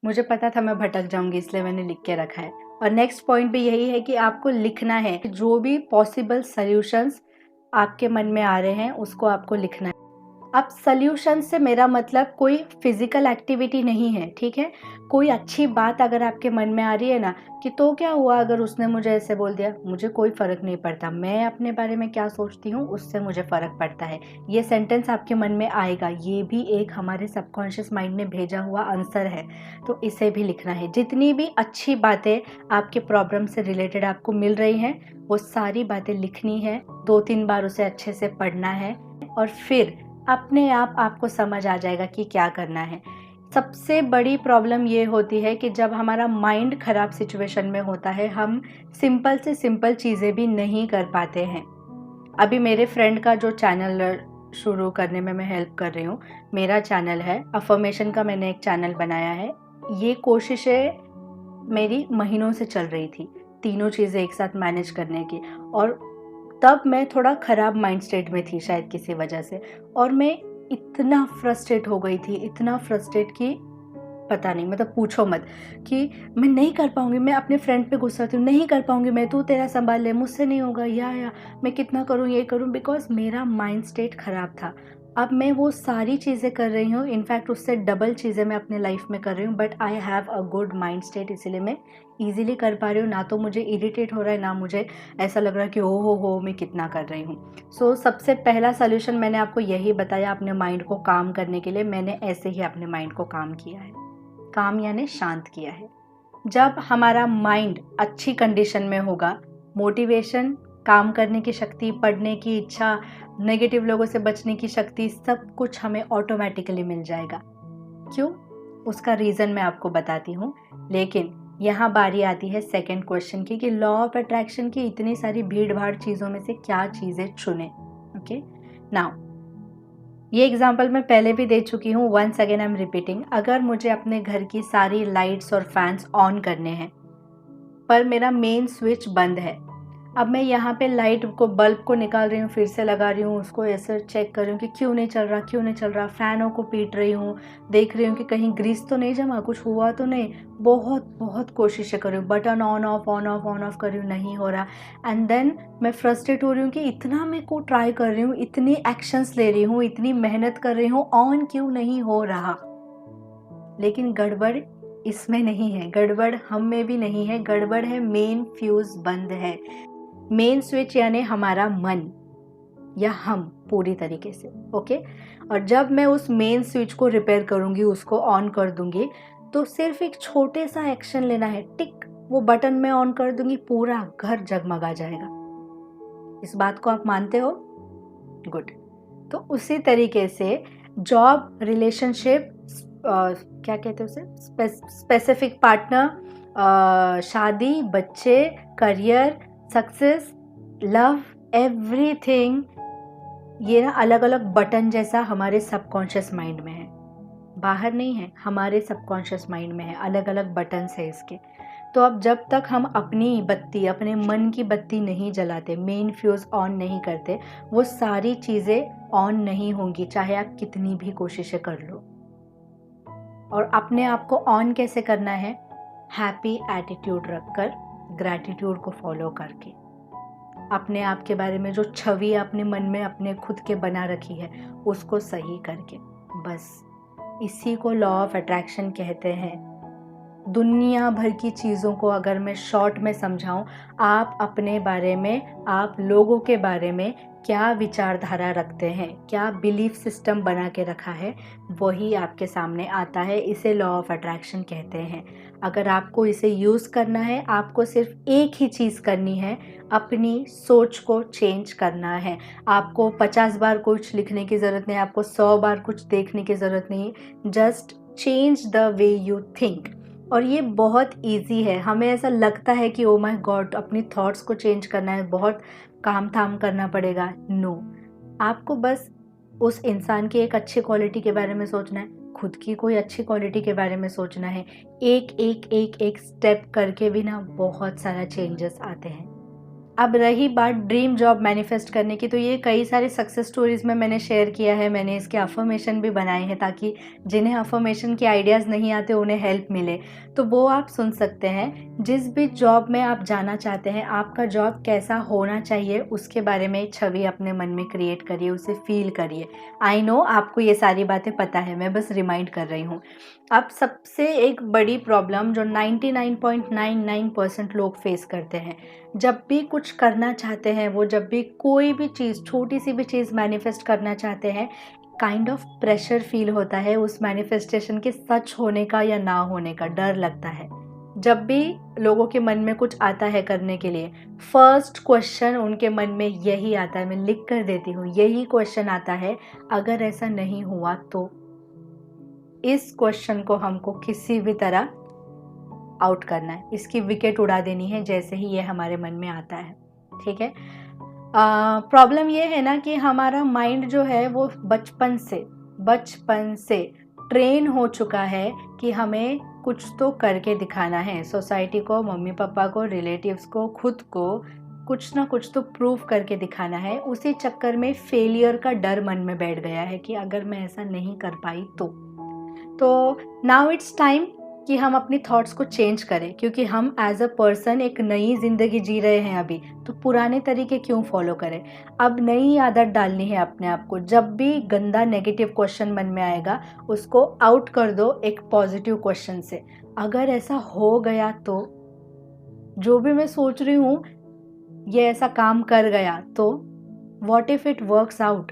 मुझे पता था मैं भटक जाऊंगी, इसलिए मैंने लिख के रखा है। और नेक्स्ट पॉइंट भी यही है कि आपको लिखना है, जो भी पॉसिबल सॉल्यूशंस आपके मन में आ रहे हैं उसको आपको लिखना है। अब सॉल्यूशन से मेरा मतलब कोई फिजिकल एक्टिविटी नहीं है, ठीक है। कोई अच्छी बात अगर आपके मन में आ रही है ना कि तो क्या हुआ अगर उसने मुझे ऐसे बोल दिया, मुझे कोई फ़र्क नहीं पड़ता, मैं अपने बारे में क्या सोचती हूँ उससे मुझे फ़र्क पड़ता है, ये सेंटेंस आपके मन में आएगा। ये भी एक हमारे सबकॉन्शियस माइंड ने भेजा हुआ आंसर है, तो इसे भी लिखना है। जितनी भी अच्छी बातें आपके प्रॉब्लम से रिलेटेड आपको मिल रही हैं वो सारी बातें लिखनी है, 2-3 बार उसे अच्छे से पढ़ना है और फिर अपने आप आपको समझ आ जाएगा कि क्या करना है। सबसे बड़ी प्रॉब्लम ये होती है कि जब हमारा माइंड ख़राब सिचुएशन में होता है, हम सिंपल से सिंपल चीज़ें भी नहीं कर पाते हैं। अभी मेरे फ्रेंड का जो चैनल शुरू करने में मैं हेल्प कर रही हूँ, मेरा चैनल है अफर्मेशन का, मैंने एक चैनल बनाया है। ये कोशिशें मेरी महीनों से चल रही थी, तीनों चीज़ें एक साथ मैनेज करने की, और तब मैं थोड़ा ख़राब माइंड स्टेट में थी शायद किसी वजह से, और मैं इतना फ्रस्ट्रेट हो गई थी, इतना फ्रस्ट्रेट कि पता नहीं, मतलब पूछो मत, कि मैं नहीं कर पाऊँगी। मैं अपने फ्रेंड पे गुस्सा थी, नहीं कर पाऊँगी मैं, तू तेरा संभाल ले, मुझसे नहीं होगा, या मैं कितना करूँ, ये करूँ, बिकॉज मेरा माइंड स्टेट ख़राब था। अब मैं वो सारी चीज़ें कर रही हूँ, इनफैक्ट उससे डबल चीज़ें मैं अपने लाइफ में कर रही हूँ, but I have a good mind state, इसीलिए मैं ईजिली कर पा रही हूँ। ना तो मुझे इरिटेट हो रहा है, ना मुझे ऐसा लग रहा है कि ओ हो मैं कितना कर रही हूँ। सो सबसे पहला सोल्यूशन मैंने आपको यही बताया अपने माइंड को काम करने के लिए। मैंने ऐसे ही अपने माइंड को काम किया है, काम यानी शांत किया है। जब हमारा माइंड अच्छी कंडीशन में होगा, मोटिवेशन, काम करने की शक्ति, पढ़ने की इच्छा, नेगेटिव लोगों से बचने की शक्ति, सब कुछ हमें ऑटोमेटिकली मिल जाएगा। क्यों? उसका रीज़न मैं आपको बताती हूँ। लेकिन यहाँ बारी आती है सेकंड क्वेश्चन की कि लॉ ऑफ अट्रैक्शन की इतनी सारी भीड़ भाड़ चीज़ों में से क्या चीज़ें चुने। ओके, नाउ ये एग्जाम्पल मैं पहले भी दे चुकी हूँ, once again I'm repeating. अगर मुझे अपने घर की सारी लाइट्स और फैंस ऑन करने हैं पर मेरा मेन स्विच बंद है, अब मैं यहाँ पे लाइट को, बल्ब को निकाल रही हूँ, फिर से लगा रही हूँ, उसको ऐसे चेक कर रही हूँ कि क्यों नहीं चल रहा, क्यों नहीं चल रहा, फ़ैनों को पीट रही हूँ, देख रही हूँ कि कहीं ग्रीस तो नहीं जमा, कुछ हुआ तो नहीं, बहुत बहुत कोशिशें कर रही हूँ, button on off on off on off कर रही हूँ, नहीं हो रहा। एंड देन मैं फ्रस्ट्रेट हो रही हूँ कि इतना मैं को ट्राई कर रही हूँ, इतनी एक्शंस ले रही हूँ, इतनी मेहनत कर रही हूँ, ऑन क्यों नहीं हो रहा। लेकिन गड़बड़ इसमें नहीं है, गड़बड़ हम में भी नहीं है, गड़बड़ है मेन फ्यूज़ बंद है। मेन स्विच यानी हमारा मन या हम पूरी तरीके से, ओके। और जब मैं उस मेन स्विच को रिपेयर करूंगी, उसको ऑन कर दूंगी, तो सिर्फ एक छोटे सा एक्शन लेना है, टिक, वो बटन में ऑन कर दूंगी, पूरा घर जगमगा जाएगा। इस बात को आप मानते हो? गुड। तो उसी तरीके से जॉब, रिलेशनशिप, क्या कहते हैं उसे, स्पेसिफिक पार्टनर, शादी, बच्चे, करियर, सक्सेस, लव, एवरीथिंग, ये ना अलग अलग बटन जैसा हमारे सबकॉन्शियस माइंड में है, बाहर नहीं है, हमारे सबकॉन्शियस माइंड में है, अलग अलग बटन्स है इसके। तो अब जब तक हम अपनी बत्ती, अपने मन की बत्ती नहीं जलाते, मेन फ्यूज़ ऑन नहीं करते, वो सारी चीज़ें ऑन नहीं होंगी, चाहे आप कितनी भी कोशिशें कर लो। और अपने आप को ऑन कैसे करना है? हैप्पी एटीट्यूड रखकर, ग्रैटिट्यूड को फॉलो करके, अपने आप के बारे में जो छवि आपने मन में अपने खुद के बना रखी है उसको सही करके, बस इसी को लॉ ऑफ अट्रैक्शन कहते हैं। दुनिया भर की चीज़ों को अगर मैं शॉर्ट में समझाऊं, आप अपने बारे में, आप लोगों के बारे में क्या विचारधारा रखते हैं, क्या बिलीफ सिस्टम बना के रखा है, वही आपके सामने आता है। इसे लॉ ऑफ अट्रैक्शन कहते हैं। अगर आपको इसे यूज़ करना है, आपको सिर्फ एक ही चीज़ करनी है, अपनी सोच को चेंज करना है। आपको 50 बार कुछ लिखने की ज़रूरत नहीं, आपको 100 बार कुछ देखने की ज़रूरत नहीं, just change the way you think. और ये बहुत इजी है। हमें ऐसा लगता है कि ओ माय गॉड, अपनी थॉट्स को चेंज करना है, बहुत काम धाम करना पड़ेगा। नो, आपको बस उस इंसान की एक अच्छी क्वालिटी के बारे में सोचना है, खुद की कोई अच्छी क्वालिटी के बारे में सोचना है। एक एक एक एक स्टेप करके भी ना बहुत सारा चेंजेस आते हैं। अब रही बात ड्रीम जॉब मैनिफेस्ट करने की, तो ये कई सारे सक्सेस स्टोरीज़ में मैंने शेयर किया है, मैंने इसके अफर्मेशन भी बनाए हैं ताकि जिन्हें अफर्मेशन के आइडियाज़ नहीं आते उन्हें हेल्प मिले, तो वो आप सुन सकते हैं। जिस भी जॉब में आप जाना चाहते हैं, आपका जॉब कैसा होना चाहिए उसके बारे में एक छवि अपने मन में क्रिएट करिए, उसे फील करिए। आई नो आपको ये सारी बातें पता है, मैं बस रिमाइंड कर रही हूँ। अब सबसे एक बड़ी प्रॉब्लम जो 99.99% लोग फेस करते हैं, जब भी कुछ करना चाहते हैं, वो जब भी कोई भी चीज़, छोटी सी भी चीज़ मैनिफेस्ट करना चाहते हैं, काइंड ऑफ प्रेशर फील होता है उस मैनिफेस्टेशन के सच होने का या ना होने का, डर लगता है। जब भी लोगों के मन में कुछ आता है करने के लिए, फर्स्ट क्वेश्चन उनके मन में यही आता है, मैं लिख कर देती हूँ, यही क्वेश्चन आता है, अगर ऐसा नहीं हुआ तो। इस क्वेश्चन को हमको किसी भी तरह आउट करना है, इसकी विकेट उड़ा देनी है जैसे ही ये हमारे मन में आता है, ठीक है। प्रॉब्लम ये है ना कि हमारा माइंड जो है वो बचपन से ट्रेन हो चुका है कि हमें कुछ तो करके दिखाना है, सोसाइटी को, मम्मी पापा को, रिलेटिव्स को, खुद को कुछ ना कुछ तो प्रूव करके दिखाना है। उसी चक्कर में फेलियर का डर मन में बैठ गया है कि अगर मैं ऐसा नहीं कर पाई तो नाउ इट्स टाइम कि हम अपनी थॉट्स को चेंज करें, क्योंकि हम एज अ पर्सन एक नई ज़िंदगी जी रहे हैं अभी, तो पुराने तरीके क्यों फॉलो करें। अब नई आदत डालनी है अपने आप को। जब भी गंदा नेगेटिव क्वेश्चन मन में आएगा, उसको आउट कर दो एक पॉजिटिव क्वेश्चन से। अगर ऐसा हो गया तो, जो भी मैं सोच रही हूँ ये ऐसा काम कर गया तो, what if it works out,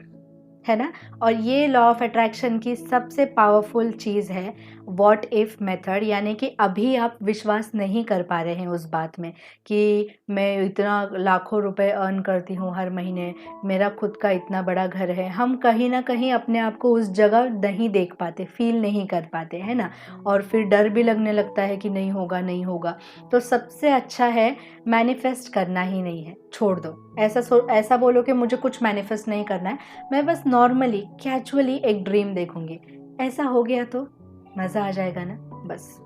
है ना। और ये लॉ ऑफ अट्रैक्शन की सबसे पावरफुल चीज़ है व्हाट इफ़ मेथड, यानी कि अभी आप विश्वास नहीं कर पा रहे हैं उस बात में कि मैं इतना लाखों रुपए अर्न करती हूँ हर महीने, मेरा खुद का इतना बड़ा घर है। हम कहीं ना कहीं अपने आप को उस जगह नहीं देख पाते, फील नहीं कर पाते, है ना। और फिर डर भी लगने लगता है कि नहीं होगा नहीं होगा। तो सबसे अच्छा है मैनिफेस्ट करना ही नहीं है, छोड़ दो। ऐसा बोलो कि मुझे कुछ मैनिफेस्ट नहीं करना है, मैं बस नॉर्मली कैजुअली एक ड्रीम देखूंगी, ऐसा हो गया तो मज़ा आ जाएगा ना। बस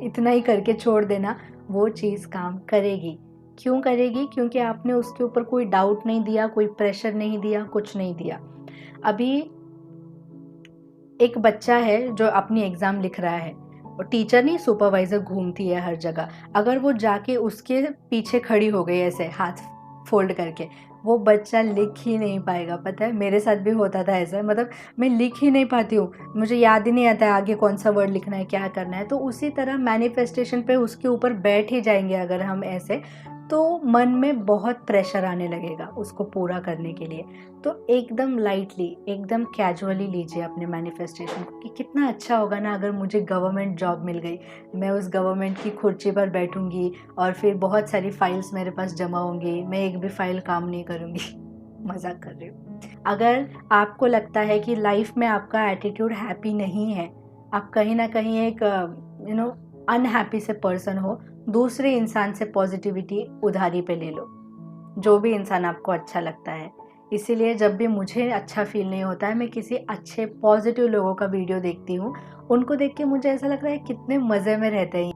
इतना ही करके छोड़ देना, वो चीज़ काम करेगी। क्यों करेगी? क्योंकि आपने उसके ऊपर कोई डाउट नहीं दिया, कोई प्रेशर नहीं दिया, कुछ नहीं दिया। अभी एक बच्चा है जो अपनी एग्ज़ाम लिख रहा है, और टीचर नहीं, सुपरवाइज़र घूमती है हर जगह, अगर वो जाके उसके पीछे खड़ी हो गई ऐसे हाथ फोल्ड करके, वो बच्चा लिख ही नहीं पाएगा। पता है मेरे साथ भी होता था ऐसा, मतलब मैं लिख ही नहीं पाती हूँ, मुझे याद ही नहीं आता है आगे कौन सा वर्ड लिखना है, क्या करना है। तो उसी तरह मैनिफेस्टेशन पे उसके ऊपर बैठ ही जाएंगे अगर हम ऐसे, तो मन में बहुत प्रेशर आने लगेगा उसको पूरा करने के लिए। तो एकदम लाइटली, एकदम कैजुअली लीजिए अपने मैनिफेस्टेशन को कि कितना अच्छा होगा ना अगर मुझे गवर्नमेंट जॉब मिल गई, मैं उस गवर्नमेंट की कुर्सी पर बैठूंगी और फिर बहुत सारी फाइल्स मेरे पास जमा होंगी, मैं एक भी फाइल काम नहीं करूँगी। मजाक कर रही हूँ। अगर आपको लगता है कि लाइफ में आपका एटीट्यूड हैप्पी नहीं है, आप कहीं ना कहीं एक अनहैप्पी से पर्सन हो, दूसरे इंसान से पॉजिटिविटी उधारी पे ले लो, जो भी इंसान आपको अच्छा लगता है। इसीलिए जब भी मुझे अच्छा फील नहीं होता है, मैं किसी अच्छे पॉजिटिव लोगों का वीडियो देखती हूँ, उनको देख के मुझे ऐसा लगता है कितने मज़े में रहते हैं।